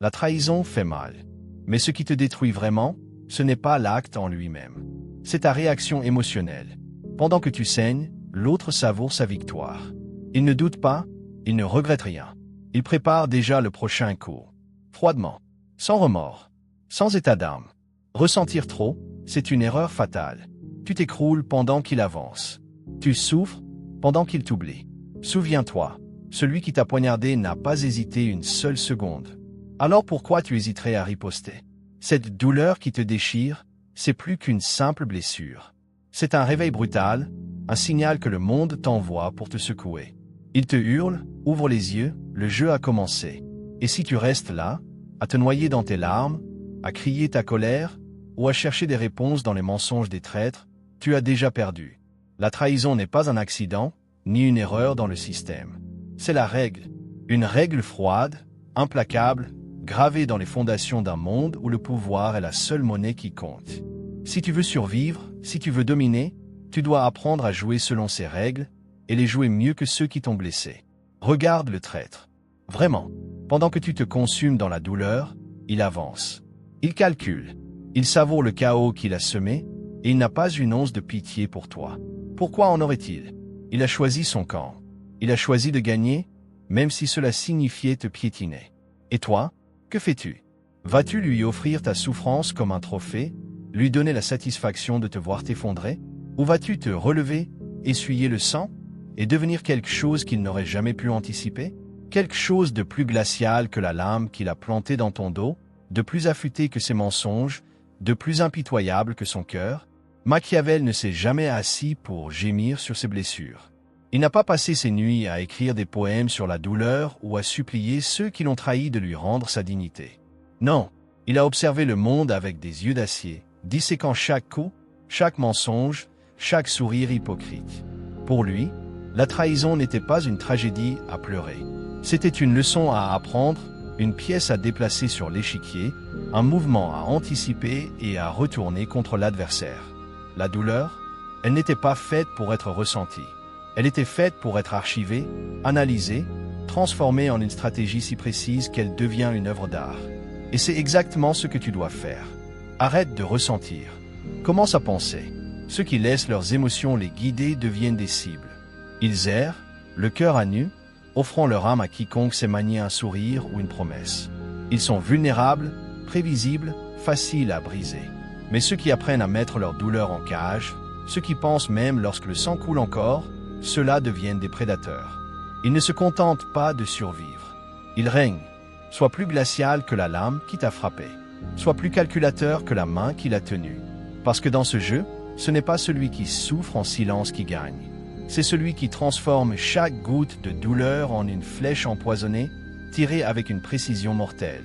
La trahison fait mal. Mais ce qui te détruit vraiment, ce n'est pas l'acte en lui-même. C'est ta réaction émotionnelle. Pendant que tu saignes, l'autre savoure sa victoire. Il ne doute pas, il ne regrette rien. Il prépare déjà le prochain coup. Froidement, sans remords, sans état d'âme. Ressentir trop, c'est une erreur fatale. Tu t'écroules pendant qu'il avance. Tu souffres pendant qu'il t'oublie. Souviens-toi, celui qui t'a poignardé n'a pas hésité une seule seconde. Alors pourquoi tu hésiterais à riposter? Cette douleur qui te déchire, c'est plus qu'une simple blessure. C'est un réveil brutal, un signal que le monde t'envoie pour te secouer. Il te hurle, ouvre les yeux, le jeu a commencé. Et si tu restes là, à te noyer dans tes larmes, à crier ta colère, ou à chercher des réponses dans les mensonges des traîtres, tu as déjà perdu. La trahison n'est pas un accident, ni une erreur dans le système. C'est la règle. Une règle froide, implacable, gravée dans les fondations d'un monde où le pouvoir est la seule monnaie qui compte. Si tu veux survivre, si tu veux dominer, tu dois apprendre à jouer selon ces règles, et les jouer mieux que ceux qui t'ont blessé. Regarde le traître. Vraiment, pendant que tu te consumes dans la douleur, il avance. Il calcule. Il savoure le chaos qu'il a semé, et il n'a pas une once de pitié pour toi. Pourquoi en aurait-il? Il a choisi son camp. Il a choisi de gagner, même si cela signifiait te piétiner. Et toi, que fais-tu? Vas-tu lui offrir ta souffrance comme un trophée, lui donner la satisfaction de te voir t'effondrer? Ou vas-tu te relever, essuyer le sang, et devenir quelque chose qu'il n'aurait jamais pu anticiper? Quelque chose de plus glacial que la lame qu'il a plantée dans ton dos, de plus affûté que ses mensonges, de plus impitoyable que son cœur? Machiavel ne s'est jamais assis pour gémir sur ses blessures. Il n'a pas passé ses nuits à écrire des poèmes sur la douleur ou à supplier ceux qui l'ont trahi de lui rendre sa dignité. Non, il a observé le monde avec des yeux d'acier, disséquant chaque coup, chaque mensonge, chaque sourire hypocrite. Pour lui, la trahison n'était pas une tragédie à pleurer. C'était une leçon à apprendre, une pièce à déplacer sur l'échiquier, un mouvement à anticiper et à retourner contre l'adversaire. La douleur, elle n'était pas faite pour être ressentie. Elle était faite pour être archivée, analysée, transformée en une stratégie si précise qu'elle devient une œuvre d'art. Et c'est exactement ce que tu dois faire. Arrête de ressentir. Commence à penser. Ceux qui laissent leurs émotions les guider deviennent des cibles. Ils errent, le cœur à nu, offrant leur âme à quiconque sait manier un sourire ou une promesse. Ils sont vulnérables, prévisibles, faciles à briser. Mais ceux qui apprennent à mettre leur douleur en cage, ceux qui pensent même lorsque le sang coule encore, ceux-là deviennent des prédateurs. Ils ne se contentent pas de survivre. Ils règnent. Sois plus glacial que la lame qui t'a frappé. Sois plus calculateur que la main qui l'a tenue. Parce que dans ce jeu, ce n'est pas celui qui souffre en silence qui gagne. C'est celui qui transforme chaque goutte de douleur en une flèche empoisonnée, tirée avec une précision mortelle.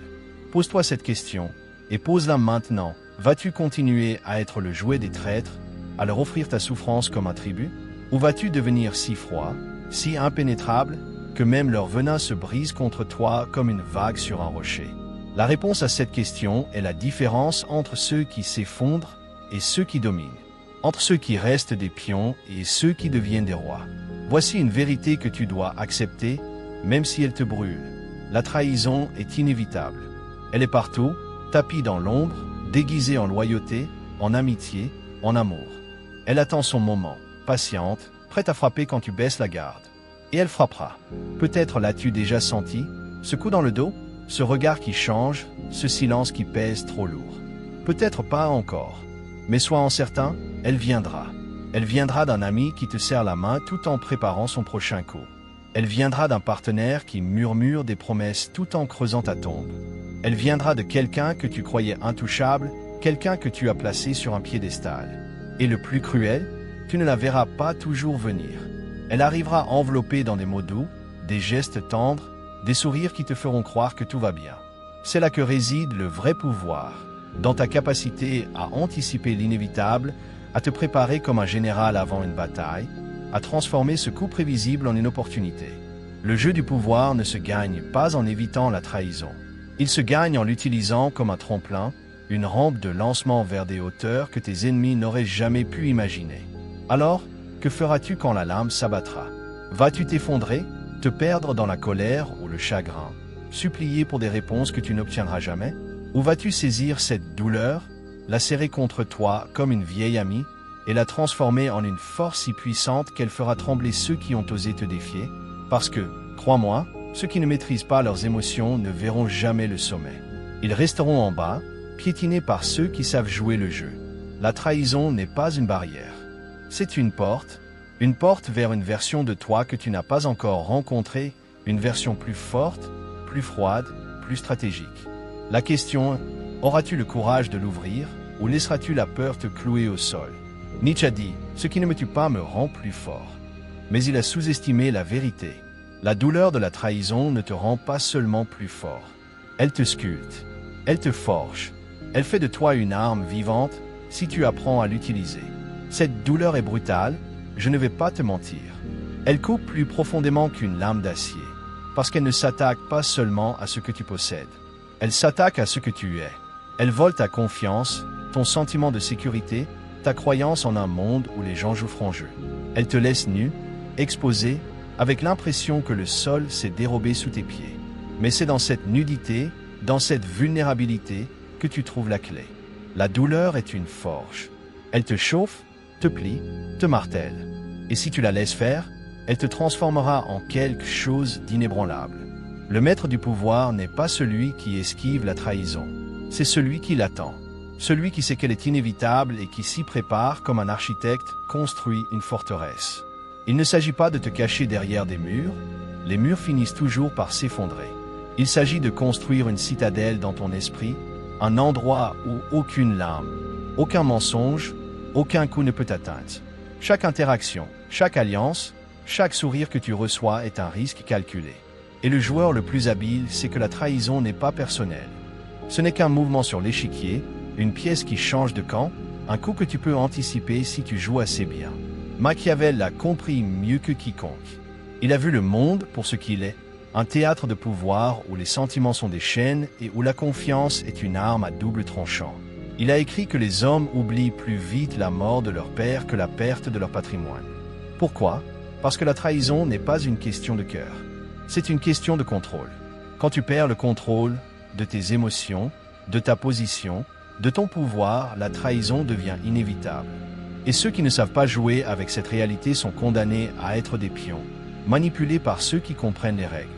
Pose-toi cette question, et pose-la maintenant. Vas-tu continuer à être le jouet des traîtres, à leur offrir ta souffrance comme un tribut? Ou vas-tu devenir si froid, si impénétrable, que même leur venin se brise contre toi comme une vague sur un rocher? La réponse à cette question est la différence entre ceux qui s'effondrent et ceux qui dominent, entre ceux qui restent des pions et ceux qui deviennent des rois. Voici une vérité que tu dois accepter, même si elle te brûle. La trahison est inévitable. Elle est partout, tapie dans l'ombre, déguisée en loyauté, en amitié, en amour. Elle attend son moment, patiente, prête à frapper quand tu baisses la garde. Et elle frappera. Peut-être l'as-tu déjà senti, ce coup dans le dos, ce regard qui change, ce silence qui pèse trop lourd. Peut-être pas encore. Mais sois en certain, elle viendra. Elle viendra d'un ami qui te serre la main tout en préparant son prochain coup. Elle viendra d'un partenaire qui murmure des promesses tout en creusant ta tombe. Elle viendra de quelqu'un que tu croyais intouchable, quelqu'un que tu as placé sur un piédestal. Et le plus cruel, tu ne la verras pas toujours venir. Elle arrivera enveloppée dans des mots doux, des gestes tendres, des sourires qui te feront croire que tout va bien. C'est là que réside le vrai pouvoir, dans ta capacité à anticiper l'inévitable, à te préparer comme un général avant une bataille, à transformer ce coup prévisible en une opportunité. Le jeu du pouvoir ne se gagne pas en évitant la trahison. Il se gagne en l'utilisant comme un tremplin, une rampe de lancement vers des hauteurs que tes ennemis n'auraient jamais pu imaginer. Alors, que feras-tu quand la lame s'abattra? Vas-tu t'effondrer, te perdre dans la colère ou le chagrin? supplier pour des réponses que tu n'obtiendras jamais? Ou vas-tu saisir cette douleur, la serrer contre toi comme une vieille amie, et la transformer en une force si puissante qu'elle fera trembler ceux qui ont osé te défier? Parce que, crois-moi, ceux qui ne maîtrisent pas leurs émotions ne verront jamais le sommet. Ils resteront en bas, piétinés par ceux qui savent jouer le jeu. La trahison n'est pas une barrière. C'est une porte vers une version de toi que tu n'as pas encore rencontrée, une version plus forte, plus froide, plus stratégique. La question, auras-tu le courage de l'ouvrir, ou laisseras-tu la peur te clouer au sol? Nietzsche a dit, ce qui ne me tue pas me rend plus fort. Mais il a sous-estimé la vérité. La douleur de la trahison ne te rend pas seulement plus fort. Elle te sculpte, elle te forge, elle fait de toi une arme vivante si tu apprends à l'utiliser. Cette douleur est brutale, je ne vais pas te mentir. Elle coupe plus profondément qu'une lame d'acier, parce qu'elle ne s'attaque pas seulement à ce que tu possèdes. Elle s'attaque à ce que tu es. Elle vole ta confiance, ton sentiment de sécurité, ta croyance en un monde où les gens jouent franc jeu. Elle te laisse nu, exposé, avec l'impression que le sol s'est dérobé sous tes pieds. Mais c'est dans cette nudité, dans cette vulnérabilité, que tu trouves la clé. La douleur est une forge. Elle te chauffe, te plie, te martèle. Et si tu la laisses faire, elle te transformera en quelque chose d'inébranlable. Le maître du pouvoir n'est pas celui qui esquive la trahison. C'est celui qui l'attend. Celui qui sait qu'elle est inévitable et qui s'y prépare comme un architecte construit une forteresse. Il ne s'agit pas de te cacher derrière des murs. Les murs finissent toujours par s'effondrer. Il s'agit de construire une citadelle dans ton esprit, un endroit où aucune lame, aucun mensonge, aucun coup ne peut t'atteindre. Chaque interaction, chaque alliance, chaque sourire que tu reçois est un risque calculé. Et le joueur le plus habile sait que la trahison n'est pas personnelle. Ce n'est qu'un mouvement sur l'échiquier, une pièce qui change de camp, un coup que tu peux anticiper si tu joues assez bien. Machiavel l'a compris mieux que quiconque. Il a vu le monde pour ce qu'il est, un théâtre de pouvoir où les sentiments sont des chaînes et où la confiance est une arme à double tranchant. Il a écrit que les hommes oublient plus vite la mort de leur père que la perte de leur patrimoine. Pourquoi? Parce que la trahison n'est pas une question de cœur. C'est une question de contrôle. Quand tu perds le contrôle de tes émotions, de ta position, de ton pouvoir, la trahison devient inévitable. Et ceux qui ne savent pas jouer avec cette réalité sont condamnés à être des pions, manipulés par ceux qui comprennent les règles.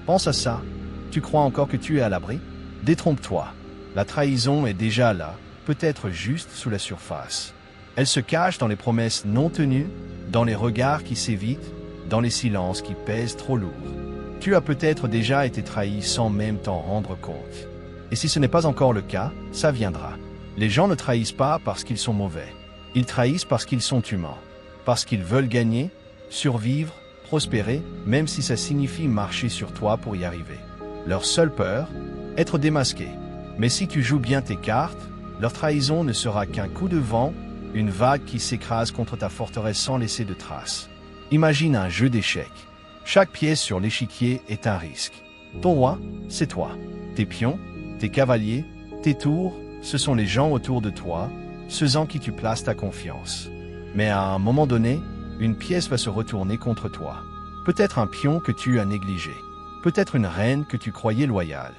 Pense à ça. Tu crois encore que tu es à l'abri? Détrompe-toi. La trahison est déjà là, peut-être juste sous la surface. Elle se cache dans les promesses non tenues, dans les regards qui s'évitent, dans les silences qui pèsent trop lourd. Tu as peut-être déjà été trahi sans même t'en rendre compte. Et si ce n'est pas encore le cas, ça viendra. Les gens ne trahissent pas parce qu'ils sont mauvais. Ils trahissent parce qu'ils sont humains. Parce qu'ils veulent gagner, survivre, prospérer, même si ça signifie marcher sur toi pour y arriver. Leur seule peur, être démasqué. Mais si tu joues bien tes cartes, leur trahison ne sera qu'un coup de vent, une vague qui s'écrase contre ta forteresse sans laisser de traces. Imagine un jeu d'échecs. Chaque pièce sur l'échiquier est un risque. Ton roi, c'est toi. Tes pions, tes cavaliers, tes tours, ce sont les gens autour de toi, ceux en qui tu places ta confiance. Mais à un moment donné, une pièce va se retourner contre toi. Peut-être un pion que tu as négligé. Peut-être une reine que tu croyais loyale.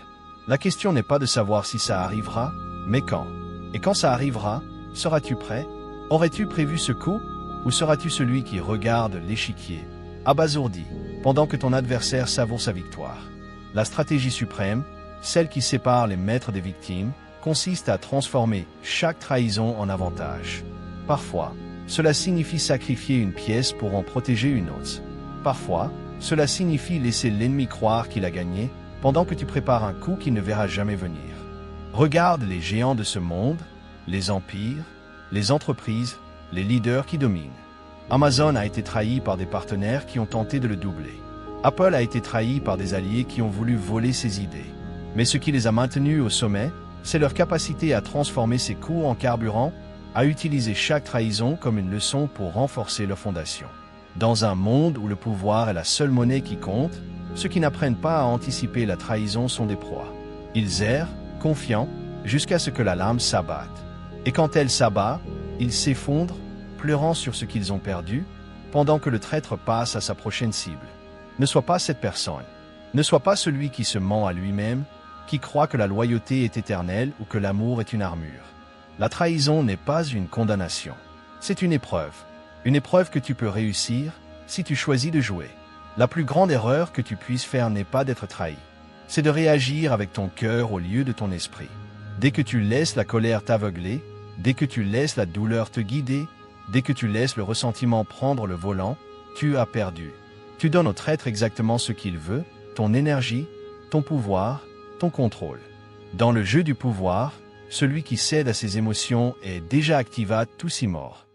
La question n'est pas de savoir si ça arrivera, mais quand. Et quand ça arrivera, seras-tu prêt? Aurais-tu prévu ce coup? Ou seras-tu celui qui regarde l'échiquier, abasourdi, pendant que ton adversaire savoure sa victoire? La stratégie suprême, celle qui sépare les maîtres des victimes, consiste à transformer chaque trahison en avantage. Parfois, cela signifie sacrifier une pièce pour en protéger une autre. Parfois, cela signifie laisser l'ennemi croire qu'il a gagné, pendant que tu prépares un coup qu'il ne verra jamais venir. Regarde les géants de ce monde, les empires, les entreprises, les leaders qui dominent. Amazon a été trahi par des partenaires qui ont tenté de le doubler. Apple a été trahi par des alliés qui ont voulu voler ses idées. Mais ce qui les a maintenus au sommet, c'est leur capacité à transformer ces coups en carburant, à utiliser chaque trahison comme une leçon pour renforcer leur fondation. Dans un monde où le pouvoir est la seule monnaie qui compte, ceux qui n'apprennent pas à anticiper la trahison sont des proies. Ils errent, confiants, jusqu'à ce que la lame s'abatte. Et quand elle s'abat, ils s'effondrent, pleurant sur ce qu'ils ont perdu, pendant que le traître passe à sa prochaine cible. Ne sois pas cette personne. Ne sois pas celui qui se ment à lui-même, qui croit que la loyauté est éternelle ou que l'amour est une armure. La trahison n'est pas une condamnation. C'est une épreuve. Une épreuve que tu peux réussir si tu choisis de jouer. La plus grande erreur que tu puisses faire n'est pas d'être trahi. C'est de réagir avec ton cœur au lieu de ton esprit. Dès que tu laisses la colère t'aveugler, dès que tu laisses la douleur te guider, dès que tu laisses le ressentiment prendre le volant, tu as perdu. Tu donnes au traître exactement ce qu'il veut, ton énergie, ton pouvoir, ton contrôle. Dans le jeu du pouvoir, celui qui cède à ses émotions est déjà activé tout si mort.